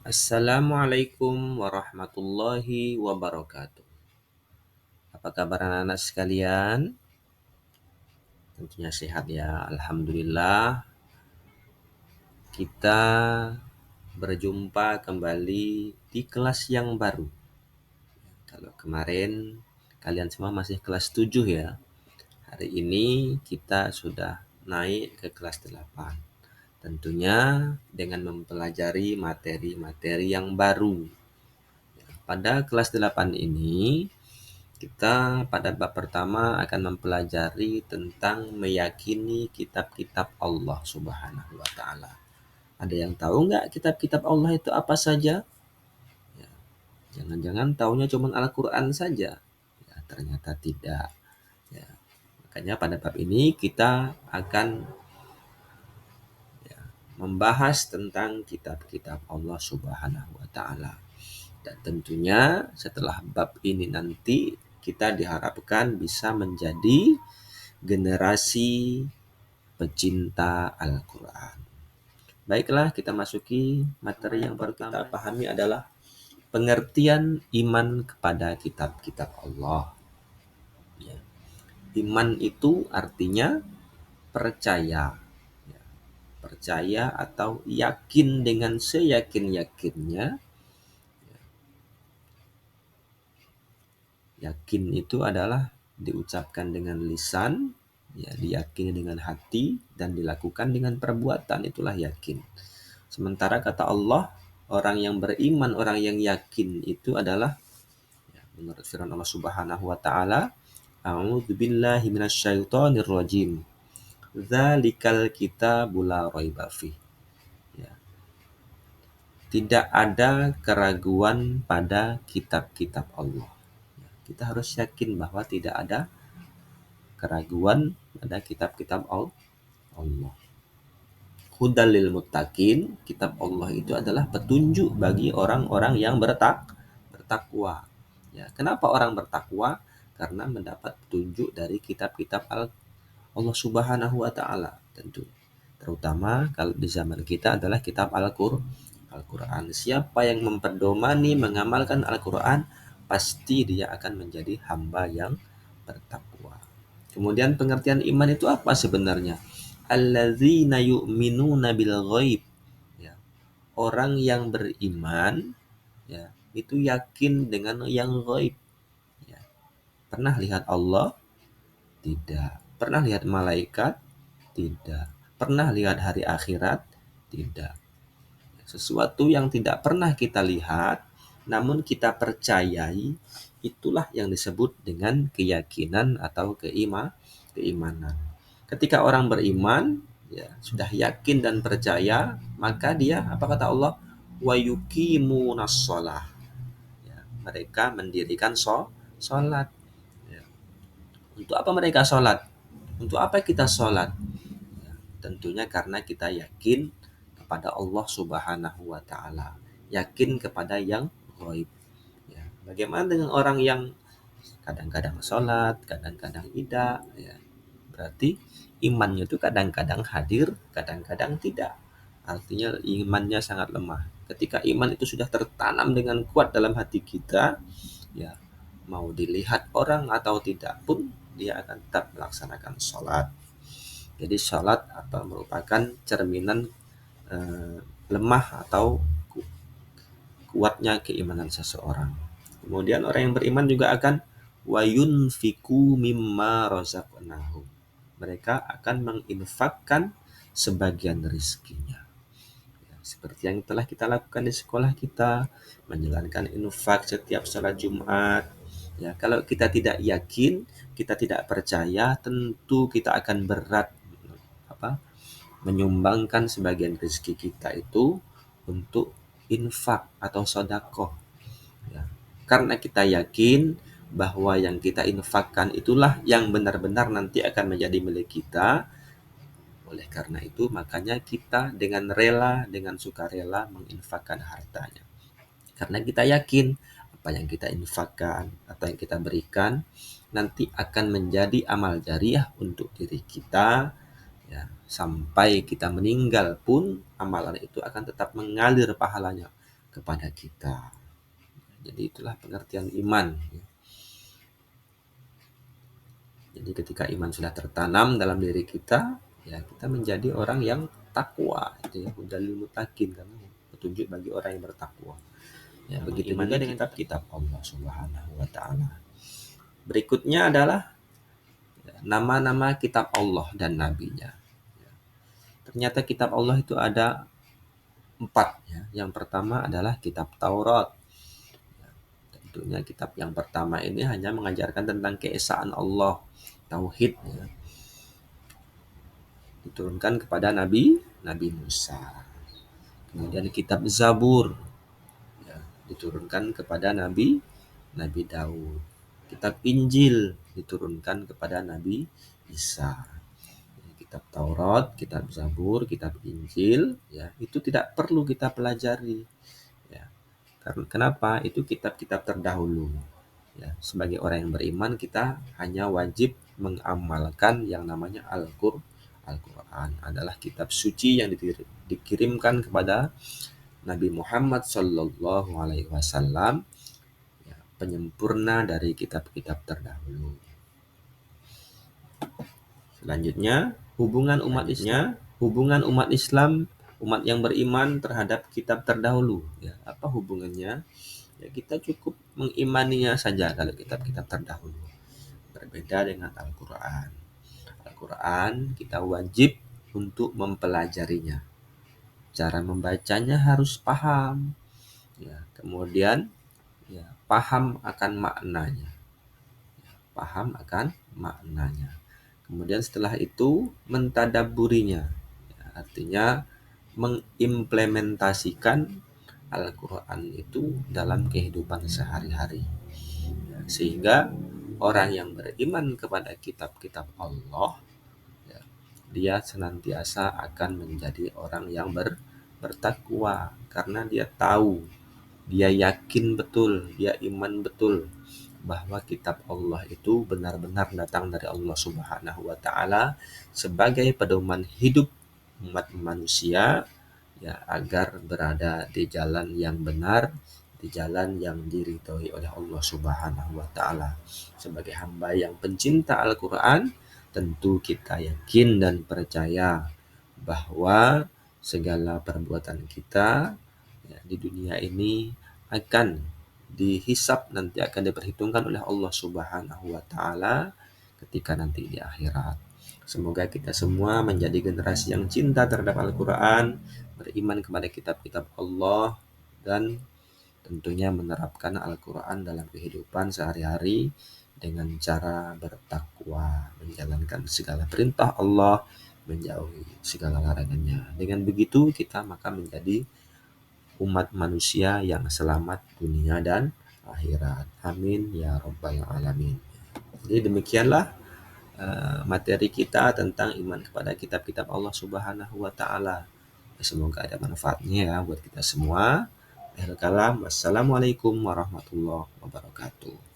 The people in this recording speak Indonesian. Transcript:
Assalamualaikum warahmatullahi wabarakatuh. Apa kabar anak-anak sekalian? Tentunya sehat ya, alhamdulillah. Kita berjumpa kembali di kelas yang baru. Kalau kemarin kalian semua masih kelas 7 ya. Hari ini kita sudah naik ke kelas 8. Tentunya dengan mempelajari materi-materi yang baru. Pada kelas 8 ini kita pada bab pertama akan mempelajari tentang meyakini kitab-kitab Allah Subhanahu wa Ta'ala. Ada yang tahu nggak kitab-kitab Allah itu apa saja? Ya, jangan-jangan taunya cuma Al-Quran saja. Ya, ternyata tidak. Ya, makanya pada bab ini kita akan membahas tentang kitab-kitab Allah Subhanahu wa Ta'ala. Dan tentunya setelah bab ini nanti kita diharapkan bisa menjadi generasi pecinta Al-Quran. Baiklah, kita masuki materi yang baru kita pahami adalah pengertian iman kepada kitab-kitab Allah. Ya. Iman itu artinya percaya. Ya. Percaya atau yakin dengan seyakin-yakinnya. Yakin itu adalah diucapkan dengan lisan, ya, diyakini dengan hati, dan dilakukan dengan perbuatan. Itulah yakin. Sementara kata Allah, orang yang beriman, orang yang yakin itu adalah, ya, menurut firman Allah Subhanahu wa Ta'ala, A'udzubillahi minasyaitonir rajim. Dzalikal kitabu la raiba fih. Ya. Tidak ada keraguan pada kitab-kitab Allah. Kita harus yakin bahwa tidak ada keraguan pada kitab-kitab Allah. Hudal lil muttaqin, kitab Allah itu adalah petunjuk bagi orang-orang yang bertakwa. Ya, kenapa orang bertakwa? Karena mendapat petunjuk dari kitab-kitab Allah Subhanahu wa Ta'ala tentu. Terutama kalau di zaman kita adalah kitab Al-Quran. Siapa yang memperdomani, mengamalkan Al-Quran, pasti dia akan menjadi hamba yang bertakwa. Kemudian pengertian iman itu apa sebenarnya? Alladzina yu'minuna bil ghaib. Ya. Orang yang beriman, ya, itu yakin dengan yang ghaib. Ya. Pernah lihat Allah? Tidak. Pernah lihat malaikat? Tidak. Pernah lihat hari akhirat? Tidak. Sesuatu yang tidak pernah kita lihat, namun kita percayai, itulah yang disebut dengan keyakinan atau keimanan. Ketika orang beriman, ya, sudah yakin dan percaya, maka dia, apa kata Allah? Wa yuqimunas shalah. Ya, mereka mendirikan sholat. Ya. Untuk apa mereka sholat? Untuk apa kita sholat? Ya, tentunya karena kita yakin kepada Allah Subhanahu wa Ta'ala, yakin kepada yang ghaib. Ya. Bagaimana dengan orang yang kadang-kadang sholat, kadang-kadang tidak? Ya. Berarti imannya itu kadang-kadang hadir, kadang-kadang tidak. Artinya imannya sangat lemah. Ketika iman itu sudah tertanam dengan kuat dalam hati kita, ya, mau dilihat orang atau tidak pun dia akan tetap melaksanakan sholat. Jadi sholat atau merupakan cerminan lemah atau kuatnya keimanan seseorang. Kemudian orang yang beriman juga akan wa yunfiku mimma razaqnahum. Mereka akan menginfakkan sebagian rezekinya. Ya, seperti yang telah kita lakukan di sekolah kita, menjalankan infak setiap salat Jumat. Ya, kalau kita tidak yakin, kita tidak percaya, tentu kita akan berat menyumbangkan sebagian rezeki kita itu untuk infak atau sedekah. Ya. Karena kita yakin bahwa yang kita infakkan itulah yang benar-benar nanti akan menjadi milik kita. Oleh karena itu, makanya kita dengan rela, dengan sukarela menginfakkan hartanya. Karena kita yakin apa yang kita infakkan atau yang kita berikan nanti akan menjadi amal jariah untuk diri kita. Ya, sampai kita meninggal pun amalan itu akan tetap mengalir pahalanya kepada kita. Jadi itulah pengertian iman. Jadi ketika iman sudah tertanam dalam diri kita, ya kita menjadi orang yang takwa, itu ya, hudalil muttaqin, karena petunjuk bagi orang yang bertakwa. Ya, begitu juga dengan kitab Allah Subhanahu wa taala. Berikutnya adalah nama-nama kitab Allah dan nabinya. Ternyata kitab Allah itu ada 4 ya. Yang pertama adalah kitab Taurat. Tentunya kitab yang pertama ini hanya mengajarkan tentang keesaan Allah, tauhid ya. Diturunkan kepada Nabi Musa. Kemudian kitab Zabur ya, diturunkan kepada Nabi Daud. Kitab Injil diturunkan kepada Nabi Isa. Kitab Taurat, kitab Zabur, kitab Injil ya, itu tidak perlu kita pelajari ya. Karena kenapa? Itu kitab-kitab terdahulu. Ya, sebagai orang yang beriman kita hanya wajib mengamalkan yang namanya Al-Quran adalah kitab suci yang dikirimkan kepada Nabi Muhammad Shallallahu Alaihi Wasallam, ya, penyempurna dari kitab-kitab terdahulu. Selanjutnya hubungan umat Islam, umat yang beriman terhadap kitab terdahulu. Ya, apa hubungannya? Ya, kita cukup mengimaninya saja kalau kitab-kitab terdahulu. Berbeda dengan Al-Quran. Al-Quran kita wajib untuk mempelajarinya. Cara membacanya harus paham. Ya, kemudian ya, paham akan maknanya. Paham akan maknanya. Kemudian setelah itu mentadabburinya. Ya, artinya mengimplementasikan Al-Quran itu dalam kehidupan sehari-hari. Ya, sehingga orang yang beriman kepada kitab-kitab Allah, ya, dia senantiasa akan menjadi orang yang bertakwa karena dia tahu, dia yakin betul, dia iman betul bahwa kitab Allah itu benar-benar datang dari Allah Subhanahu wa taala sebagai pedoman hidup umat manusia ya, agar berada di jalan yang benar, di jalan yang diridhoi oleh Allah Subhanahu wa taala. Sebagai hamba yang pencinta Al-Qur'an, tentu kita yakin dan percaya bahwa segala perbuatan kita ya, di dunia ini akan dihisab, nanti akan diperhitungkan oleh Allah Subhanahu wa taala ketika nanti di akhirat. Semoga kita semua menjadi generasi yang cinta terhadap Al-Qur'an, beriman kepada kitab-kitab Allah, dan tentunya menerapkan Al-Qur'an dalam kehidupan sehari-hari dengan cara bertakwa, menjalankan segala perintah Allah, menjauhi segala larangannya. Dengan begitu kita maka menjadi umat manusia yang selamat dunia dan akhirat. Amin ya rabbal alamin. Jadi demikianlah materi kita tentang iman kepada kitab-kitab Allah Subhanahu wa taala. Semoga ada manfaatnya ya buat kita semua. Akhir kalam, wassalamualaikum warahmatullahi wabarakatuh.